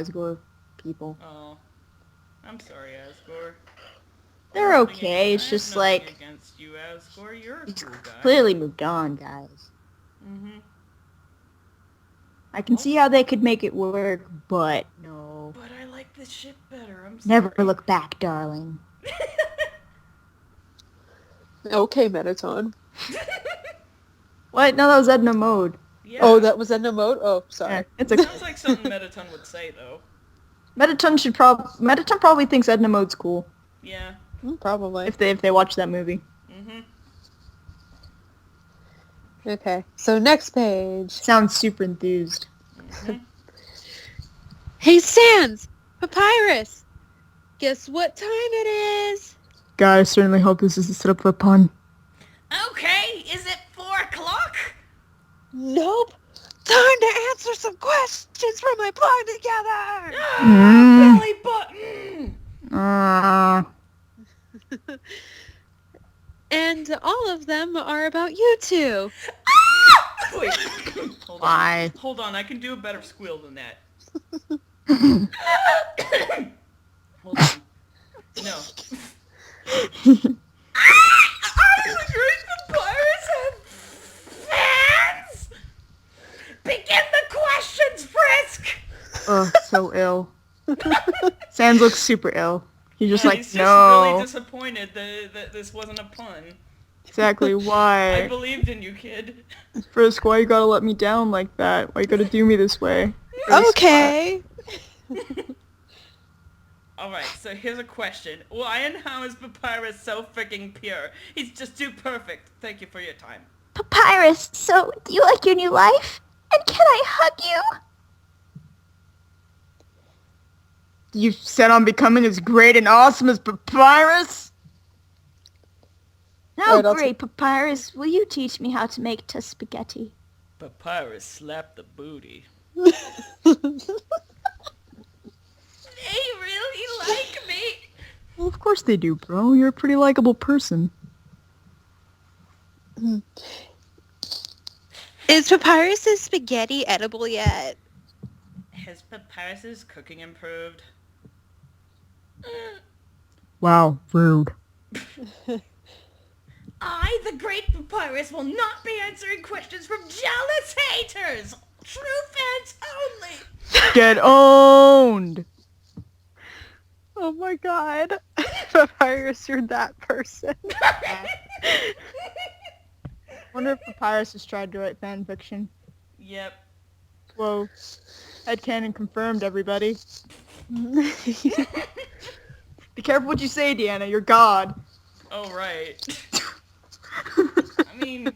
Asgore people. Oh, I'm sorry, Asgore. They're okay. It's I have just nothing like against you, Asgore. You're a he's cool guy. clearly moved on, guys. Mm-hmm. I can see how they could make it work, but no. But I like this ship better. I'm sorry. Never look back, darling. Okay, Mettaton. What? No, that was Edna Mode. Yeah. Oh, that was Edna Mode? Oh, sorry. Yeah, It sounds like something Mettaton would say, though. Mettaton probably thinks Edna Mode's cool. Yeah. Probably. If they watch that movie. Mm-hmm. Okay, so next page. Sounds super enthused. Mm-hmm. Hey, Sans! Papyrus! Guess what time it is? God, I certainly hope this is a setup for a pun. Okay, is it 4 o'clock? Nope! Time to answer some questions from my blog together! Belly button! And all of them are about you two. Wait. Hold on. Why? Hold on, I can do a better squeal than that. Hold on. No. Are the Great Papyrus have fans? Begin the questions, Frisk! Oh, so ill. Sans looks super ill. He's just like, he's no. just really disappointed that this wasn't a pun. Exactly, I why? believed in you, kid. Frisk, why you gotta let me down like that? Why you gotta do me this way? Okay. Alright, so here's a question. Why and how is Papyrus so freaking pure? He's just too perfect. Thank you for your time. Papyrus, so do you like your new life? And can I hug you? You set on becoming as great and awesome as Papyrus? No, Alright, great Papyrus. Will you teach me how to make spaghetti? Papyrus slapped the booty. They really like me. Well, of course they do, bro. You're a pretty likable person. Is Papyrus's spaghetti edible yet? Has Papyrus's cooking improved? Wow, rude. I, the Great Papyrus, will not be answering questions from jealous haters! True fans only! Get owned! Oh my god. Papyrus, you're that person. Wonder if Papyrus has tried to write fan fiction. Yep. Whoa. Headcanon confirmed, everybody. Be careful what you say, Deanna. You're God. Oh, right. I mean,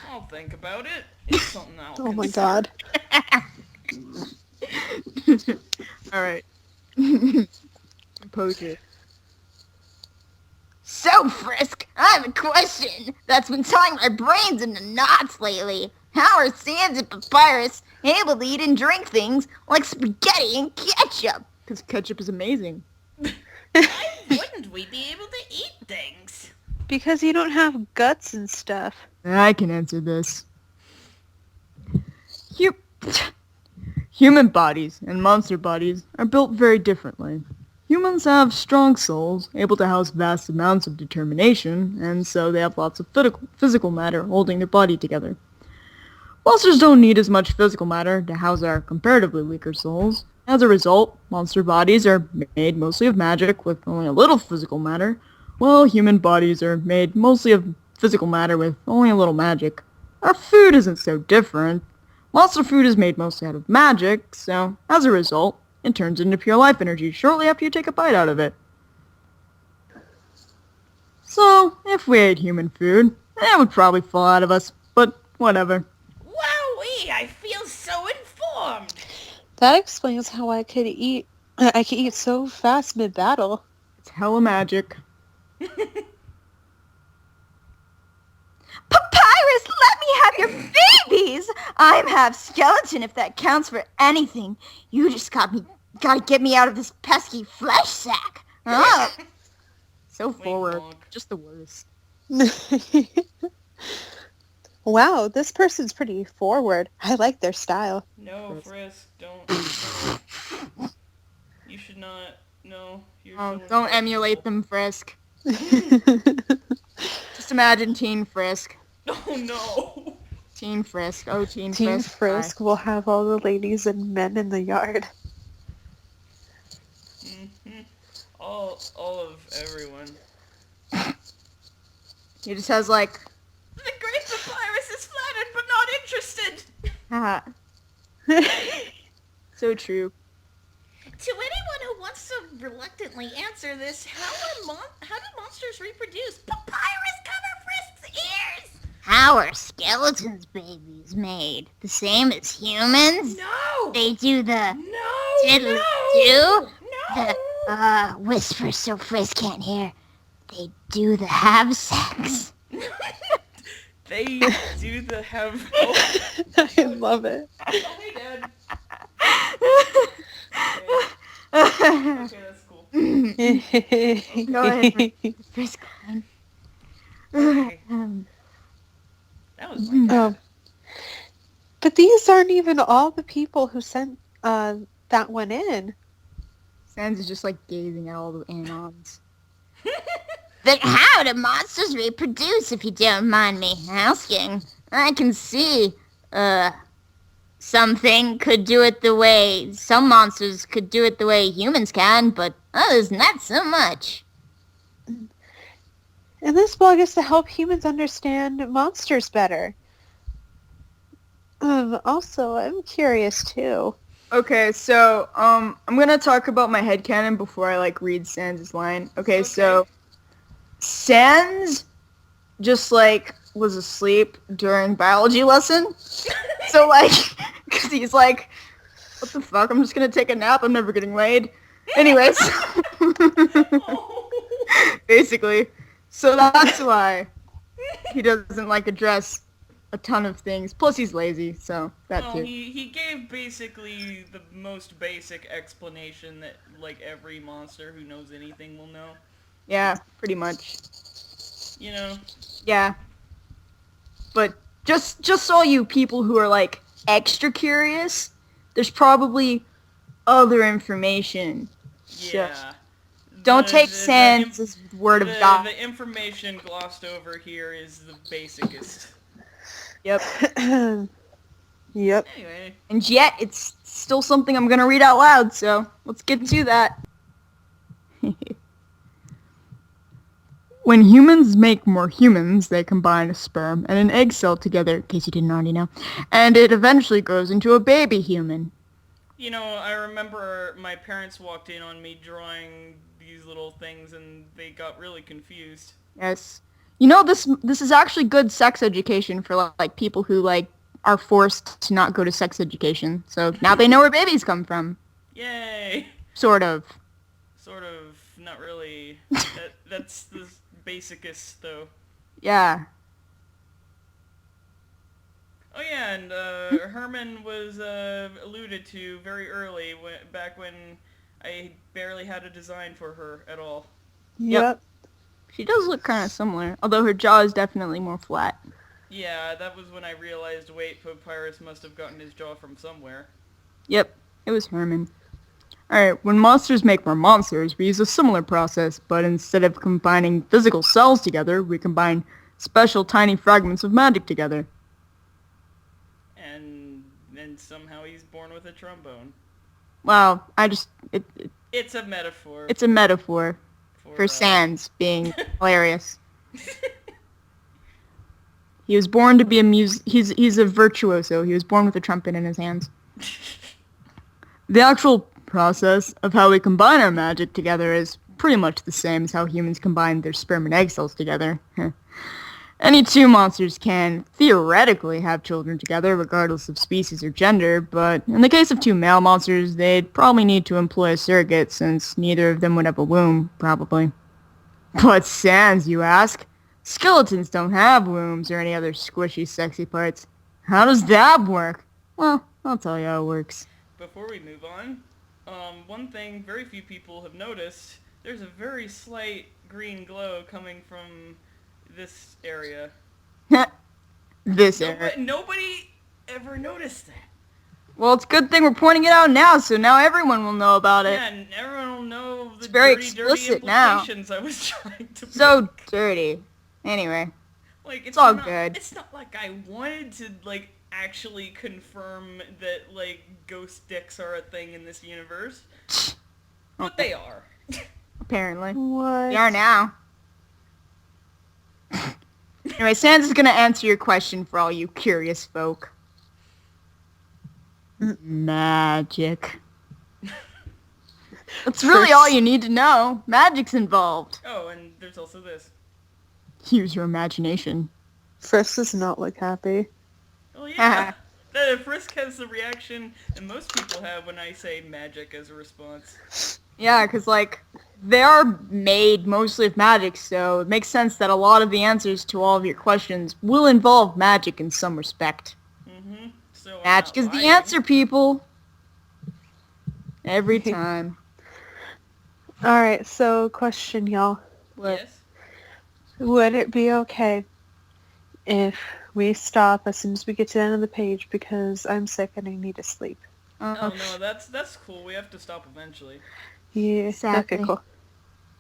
I'll think about it. It's something I'll Oh my consider. god. Alright. Composure. So, Frisk, I have a question that's been tying my brains into knots lately. How are Sans and Papyrus able to eat and drink things like spaghetti and ketchup? Because ketchup is amazing. Why wouldn't we be able to eat things? Because you don't have guts and stuff. I can answer this. Human bodies and monster bodies are built very differently. Humans have strong souls, able to house vast amounts of determination, and so they have lots of physical matter holding their body together. Monsters don't need as much physical matter to house our comparatively weaker souls. As a result, monster bodies are made mostly of magic with only a little physical matter, while human bodies are made mostly of physical matter with only a little magic. Our food isn't so different. Monster food is made mostly out of magic, so as a result, it turns into pure life energy shortly after you take a bite out of it. So, if we ate human food, it would probably fall out of us, but whatever. Wowee, I feel so informed. That explains how I could eat so fast mid-battle. It's hella magic. Papyrus, let me have your babies! I'm half skeleton if that counts for anything. You just gotta get me out of this pesky flesh sack. Oh. So forward. Wink. Just the worst. Wow, this person's pretty forward. I like their style. No, Frisk, don't. You should not. No, you're so Don't emulate them, Frisk. Just imagine Teen Frisk. Oh no. Teen Frisk. Oh, Teen Team Frisk. Frisk will have all the ladies and men in the yard. Mm-hmm. All of everyone. He just has like, The great papyrus is flattered but not interested. haha. So true. To anyone who wants to reluctantly answer this, how do monsters reproduce? Papyrus cover Frisk's ears! How are skeletons babies made? The same as humans? No. They do the No. diddle No. do? No. The whisper so Frisk can't hear. They do the have sex. They do the have. Oh, I love it. oh hey, Dad. Okay, that's cool. Go ahead. Frisk line. Okay. That was my dad. But these aren't even all the people who sent that one in. Sans is just like gazing at all the anons. Then how do monsters reproduce, if you don't mind me asking? I can see, something could do it the way, some monsters could do it the way humans can, but others not so much. And this blog is to help humans understand monsters better. Also, I'm curious too. Okay, so, I'm gonna talk about my headcanon before I, like, read Sans' line. Okay, so, Sans just, like, was asleep during biology lesson. So, like, because he's like, what the fuck, I'm just gonna take a nap, I'm never getting laid. Anyways. Basically. So that's why he doesn't, like, address a ton of things. Plus he's lazy, so that Well, too. he gave basically the most basic explanation that, like, every monster who knows anything will know. Yeah, pretty much. You know? Yeah. But just all you people who are, like, extra curious, there's probably other information. Yeah. Don't take Sans' word of God. The information glossed over here is the basicest. Yep. Yep. Anyway. And yet, it's still something I'm gonna read out loud, so let's get to that. When humans make more humans, they combine a sperm and an egg cell together, in case you didn't already know, and it eventually grows into a baby human. You know, I remember my parents walked in on me drawing these little things and they got really confused. Yes. You know, this is actually good sex education for, like, people who, like, are forced to not go to sex education. So now they know where babies come from. Yay! Sort of. Sort of, not really. That's the basicest, though. Yeah. Oh yeah, and Herman was alluded to very early, back when I barely had a design for her at all. Yep. She does look kind of similar, although her jaw is definitely more flat. Yeah, that was when I realized, wait, Papyrus must have gotten his jaw from somewhere. Yep, it was Herman. Alright, when monsters make more monsters, we use a similar process, but instead of combining physical cells together, we combine special tiny fragments of magic together. And then somehow he's born with a trombone. Wow, It's a metaphor. it's a metaphor for uh, Sans being hilarious. He was born to be he's a virtuoso. He was born with a trumpet in his hands. The actual process of how we combine our magic together is pretty much the same as how humans combine their sperm and egg cells together. Any two monsters can theoretically have children together, regardless of species or gender, but in the case of two male monsters, they'd probably need to employ a surrogate, since neither of them would have a womb, probably. But Sans, you ask? Skeletons don't have wombs or any other squishy, sexy parts. How does that work? Well, I'll tell you how it works. Before we move on, one thing very few people have noticed, there's a very slight green glow coming from this area. This era. Nobody ever noticed that. Well, it's a good thing we're pointing it out now, so now everyone will know about it. Yeah, and everyone will know the very dirty explicit now. implications I was trying to So make. dirty. Anyway, Like, it's all not, good. It's not like I wanted to, like, actually confirm that, like, ghost dicks are a thing in this universe. But they are. apparently. What? They are now. Anyway, Sans gonna answer your question for all you curious folk. Magic. That's really all you need to know. Magic's involved. Oh, and there's also this. Use your imagination. Frisk does not look happy. Oh, yeah. Frisk has the reaction that most people have when I say magic as a response. Yeah, because, like, they are made mostly of magic, so it makes sense that a lot of the answers to all of your questions will involve magic in some respect. Mm-hmm. So I'm Magic not is the lying. answer, people. Every time. Alright, so question, y'all. Yes? Would it be okay if we stop as soon as we get to the end of the page because I'm sick and I need to sleep? Oh, no, that's cool. We have to stop eventually. Yeah. Sadly. Okay, cool.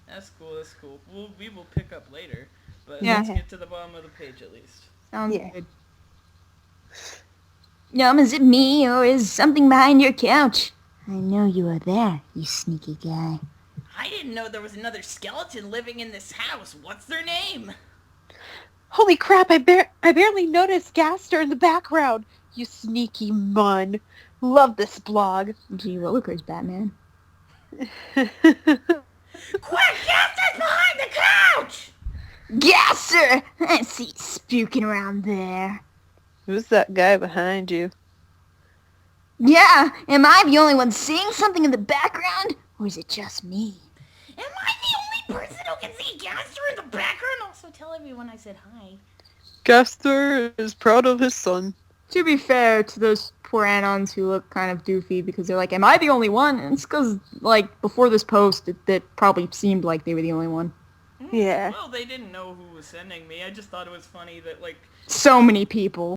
That's cool. We will pick up later, but Yeah. let's get to the bottom of the page at least. Sounds Yeah. good. Is it me, or is something behind your couch? I know you are there, you sneaky guy. I didn't know there was another skeleton living in this house. What's their name? Holy crap, I barely noticed Gaster in the background. You sneaky mun. Love this blog. Gee willikers, Batman. Quick, Gaster's behind the couch! Gasser! I see you spooking around there. Who's that guy behind you? Yeah, am I the only one seeing something in the background? Or is it just me? Am I the only person who can see Gaster in the background? Also, tell everyone I said hi. Gaster is proud of his son. To be fair to those poor Anons who look kind of doofy because they're like, am I the only one? And it's because, like, before this post, it probably seemed like they were the only one. Yeah. Well, they didn't know who was sending me. I just thought it was funny that, like, So many people.